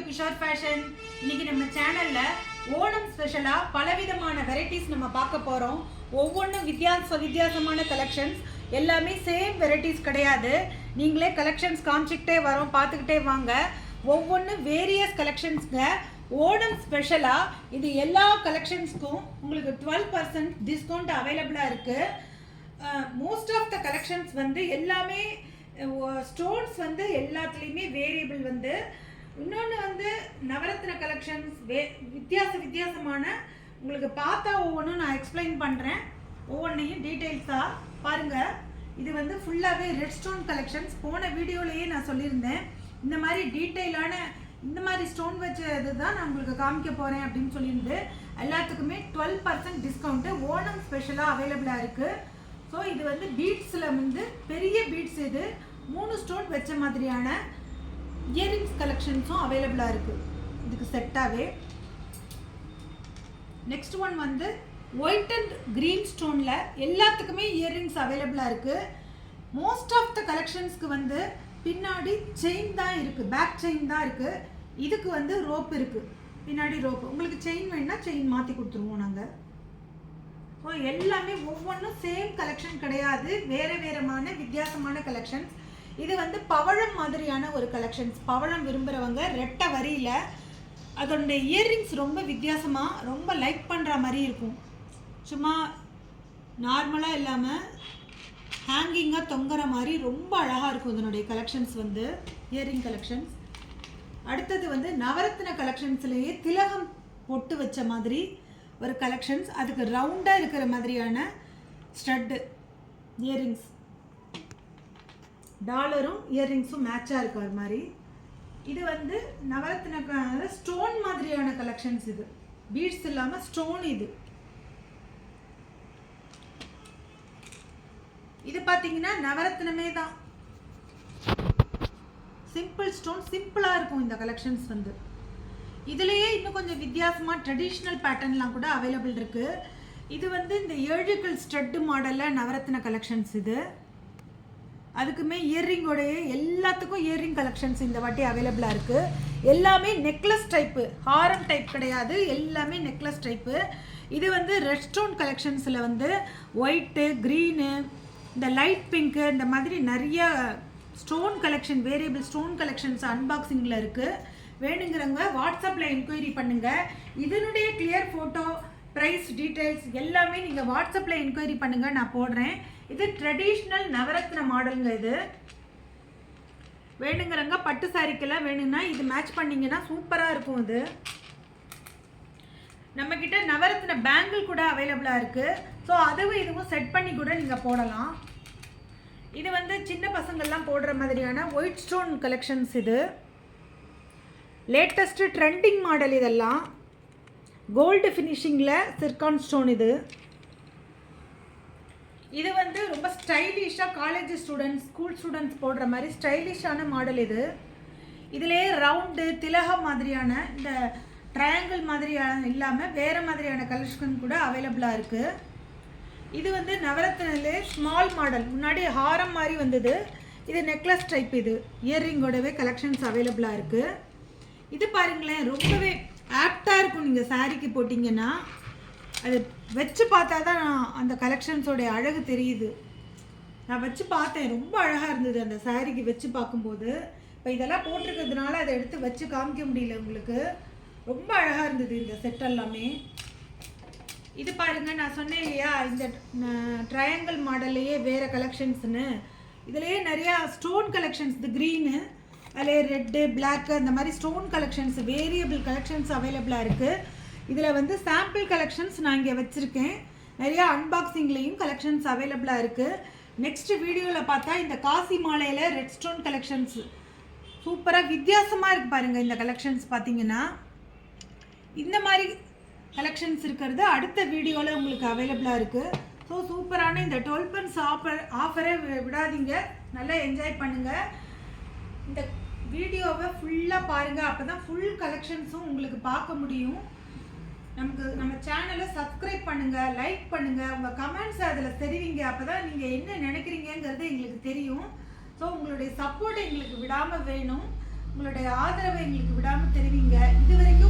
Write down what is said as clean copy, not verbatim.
Kishore fashion. இன்னைக்கு நம்ம சேனல்ல ஓணம் ஸ்பெஷலா பலவிதமான வெரைட்டிஸ் நம்ம பார்க்க போறோம். ஒவ்வொன்றும் வித்தியாசமான கலெக்ஷன்ஸ், எல்லாமே சேம் வெரைட்டிஸ் கிடையாது. நீங்களே கலெக்ஷன்ஸ் காமிச்சிக்கிட்டே வரோம், பார்த்துக்கிட்டே வாங்க. ஒவ்வொன்றும் வேரியஸ் கலெக்ஷன்ஸ்ங்க. ஓணம் ஸ்பெஷலா இது எல்லா கலெக்ஷன்ஸ்க்கும் உங்களுக்கு 12% டிஸ்கவுண்ட் அவைலபிளாக இருக்குது. மோஸ்ட் ஆஃப் த கலெக்ஷன்ஸ் வந்து எல்லாமே ஸ்டோன்ஸ் வந்து எல்லாத்துலேயுமே வேரியபிள் வந்து. இன்னொன்று வந்து நவரத்ன கலெக்ஷன்ஸ் வித்தியாசமான உங்களுக்கு பார்த்தா ஒவ்வொன்றும் நான் எக்ஸ்பிளைன் பண்ணுறேன். ஒவ்வொன்றையும் டீட்டெயில்ஸாக பாருங்கள். இது வந்து ஃபுல்லாகவே ரெட் ஸ்டோன் கலெக்ஷன்ஸ். போன வீடியோலேயே நான் சொல்லியிருந்தேன், இந்த மாதிரி டீட்டெயிலான இந்த மாதிரி ஸ்டோன் வச்சது தான் நான் உங்களுக்கு காமிக்க போகிறேன் அப்படின்னு சொல்லியிருந்து. எல்லாத்துக்குமே 12% டிஸ்கவுண்ட்டு ஓணம் ஸ்பெஷலாக அவைலபிளாக இருக்குது. ஸோ இது வந்து பீட்ஸில் வந்து பெரிய பீட்ஸ், இது 3 ஸ்டோன் வச்ச மாதிரியான இயரிங்ஸ் கலெக்ஷன்ஸும் அவைலபிளாக இருக்குது இதுக்கு செட்டாகவே. நெக்ஸ்ட் ஒன் வந்து ஒயிட் அண்ட் க்ரீன் ஸ்டோனில் எல்லாத்துக்குமே இயரிங்ஸ் அவைலபிளாக இருக்குது. மோஸ்ட் ஆஃப் த கலெக்ஷன்ஸ்க்கு வந்து பின்னாடி செயின் தான் இருக்குது, பேக் செயின் தான் இருக்குது. இதுக்கு வந்து ரோப் இருக்குது, பின்னாடி ரோப்பு. உங்களுக்கு செயின் வேணுன்னா செயின் மாற்றி கொடுத்துருவோம் நாங்கள். ஸோ எல்லாமே ஒவ்வொன்றும் சேம் கலெக்ஷன் கிடையாது, வேறமான வித்தியாசமான கலெக்ஷன்ஸ். இது வந்து பவழம் மாதிரியான ஒரு கலெக்ஷன்ஸ். பவழம் விரும்புகிறவங்க ரெட்டை வரியில் அதோடைய இயர்ரிங்ஸ் ரொம்ப வித்தியாசமாக, ரொம்ப லைக் பண்ணுற மாதிரி இருக்கும். சும்மா நார்மலாக இல்லாமல் ஹேங்கிங்காக தொங்குற மாதிரி ரொம்ப அழகாக இருக்கும் இதனுடைய கலெக்ஷன்ஸ் வந்து, இயரிங் கலெக்ஷன்ஸ். அடுத்தது வந்து நவரத்ன கலெக்ஷன்ஸ்லேயே திலகம் பொட்டு வச்ச மாதிரி ஒரு கலெக்ஷன்ஸ். அதுக்கு ரவுண்டாக இருக்கிற மாதிரியான ஸ்டட்டு இயரிங்ஸ், டாலரும் இயரிங்ஸும் மேட்சாக இருக்கிற மாதிரி. இது வந்து நவரத்ன ஸ்டோன் மாதிரியான கலெக்ஷன்ஸ். இது பீட்ஸ் இல்லாமல் ஸ்டோன். இது பார்த்தீங்கன்னா நவரத்னமே தான், சிம்பிள் ஸ்டோன், சிம்பிளாக இருக்கும் இந்த கலெக்ஷன்ஸ் வந்து. இதுலேயே இன்னும் கொஞ்சம் வித்தியாசமாக ட்ரெடிஷ்னல் பேட்டர்ன்லாம் கூட அவைலபிள் இருக்குது. இது வந்து இந்த ஏழுக்கள் ஸ்டட்டு மாடலில் நவரத்ன கலெக்ஷன்ஸ். இது அதுக்குமே இயர்ரிங்கோடைய எல்லாத்துக்கும் இயர்ரிங் கலெக்ஷன்ஸ் இந்த வாட்டி அவைலபிளாக இருக்குது. எல்லாமே நெக்லஸ் டைப்பு, ஹாரம் டைப் கிடையாது, எல்லாமே நெக்லஸ் டைப்பு. இது வந்து ரெட் ஸ்டோன் கலெக்ஷன்ஸில் வந்து ஒயிட்டு, க்ரீனு, இந்த லைட் பிங்க்கு, இந்த மாதிரி நிறைய stone collection, variable stone collections அன்பாக்சிங்கில் இருக்குது. வேணுங்கிறவங்க வாட்ஸ்அப்பில் என்கொயரி பண்ணுங்கள். இதனுடைய கிளியர் ஃபோட்டோ, ப்ரைஸ் டீட்டெயில்ஸ் எல்லாமே நீங்கள் வாட்ஸ்அப்பில் என்கொயரி பண்ணுங்கள், நான் போடுறேன். இது ட்ரெடிஷ்னல் நவரத்ன மாடலுங்க. இது வேணுங்கிறவங்க பட்டு சாரிக்கெல்லாம் வேணும்னா இது மேட்ச் பண்ணிங்கன்னா சூப்பராக இருக்கும். இது நம்மக்கிட்ட நவரத்ன பேங்கிள் கூட அவைலபிளாக இருக்குது. ஸோ அதுவும் இதுவும் செட் பண்ணி கூட நீங்கள் போடலாம். இது வந்து சின்ன பசங்கள்லாம் போடுற மாதிரியான ஒயிட் ஸ்டோன் கலெக்ஷன்ஸ். இது லேட்டஸ்ட்டு ட்ரெண்டிங் மாடல். இதெல்லாம் கோல்டு ஃபினிஷிங்கில் சிர்கான் ஸ்டோன். இது வந்து ரொம்ப ஸ்டைலிஷாக காலேஜ் ஸ்டூடெண்ட்ஸ், ஸ்கூல் ஸ்டூடெண்ட்ஸ் போடுற மாதிரி ஸ்டைலிஷான மாடல். இதிலே ரவுண்டு திலகம் மாதிரியான, இந்த ட்ரையாங்கிள் மாதிரியான இல்லாமல் வேறு மாதிரியான கலெக்ஷன் கூட அவைலபிளாக இருக்குது. இது வந்து நவரத்னிலே ஸ்மால் மாடல், முன்னாடி ஹாரம் மாதிரி வந்தது. இது நெக்லஸ் டைப். இது இயர்ரிங்கோடவே கலெக்ஷன்ஸ் அவைலபிளாக இருக்குது. இது பாருங்களேன், ரொம்பவே ஆப்டாக இருக்கும். நீங்கள் சாரீக்கு போட்டிங்கன்னா அது வச்சு பார்த்தா தான் அந்த கலெக்ஷன்ஸோடைய அழகு தெரியுது. நான் வச்சு பார்த்தேன், ரொம்ப அழகாக இருந்தது அந்த சாரீக்கு வச்சு பார்க்கும்போது. இப்போ இதெல்லாம் போட்டிருக்கிறதுனால அதை எடுத்து வச்சு காமிக்க முடியல உங்களுக்கு. ரொம்ப அழகாக இருந்தது இந்த செட் எல்லாமே. இது பாருங்கள், நான் சொன்னேன் இல்லையா, இந்த ட்ரையாங்கிள் மாடல்லையே வேறு கலெக்ஷன்ஸ்னு. இதுலேயே நிறையா ஸ்டோன் கலெக்ஷன்ஸ், இது க்ரீனு, அதில் ரெட்டு, பிளாக்கு, அந்த மாதிரி ஸ்டோன் கலெக்ஷன்ஸ், வேரியபிள் கலெக்ஷன்ஸ் அவைலபிளாக இருக்குது. இதில் வந்து சாம்பிள் கலெக்ஷன்ஸ் நான் இங்கே வச்சுருக்கேன். நிறையா அன்பாக்சிங்லேயும் கலெக்ஷன்ஸ் அவைலபிளாக இருக்குது. நெக்ஸ்ட் வீடியோவில் பார்த்தா இந்த காசி மாலையில் ரெட் ஸ்டோன் கலெக்ஷன்ஸ் சூப்பராக வித்தியாசமாக இருக்குது பாருங்கள். இந்த கலெக்ஷன்ஸ் பார்த்தீங்கன்னா இந்த மாதிரி கலெக்ஷன்ஸ் இருக்கிறது அடுத்த வீடியோவில் உங்களுக்கு அவைலபிளாக இருக்குது. ஸோ சூப்பரான இந்த 12% ஆஃபரை விடாதீங்க, நல்லா என்ஜாய் பண்ணுங்கள். இந்த வீடியோவை ஃபுல்லாக பாருங்கள், அப்போ தான் ஃபுல் கலெக்ஷன்ஸும் உங்களுக்கு பார்க்க முடியும். நம்ம சேனலை சப்ஸ்கிரைப் பண்ணுங்கள், லைக் பண்ணுங்கள், உங்கள் கமெண்ட்ஸ் அதில் தெரிவிங்க. அப்போ தான் நீங்கள் என்ன நினைக்கிறீங்கிறது எங்களுக்கு தெரியும். ஸோ உங்களுடைய சப்போர்ட் எங்களுக்கு விடாமல் வேணும். உங்களுடைய ஆதரவை எங்களுக்கு விடாமல் தெரிவிங்க. இது வரைக்கும்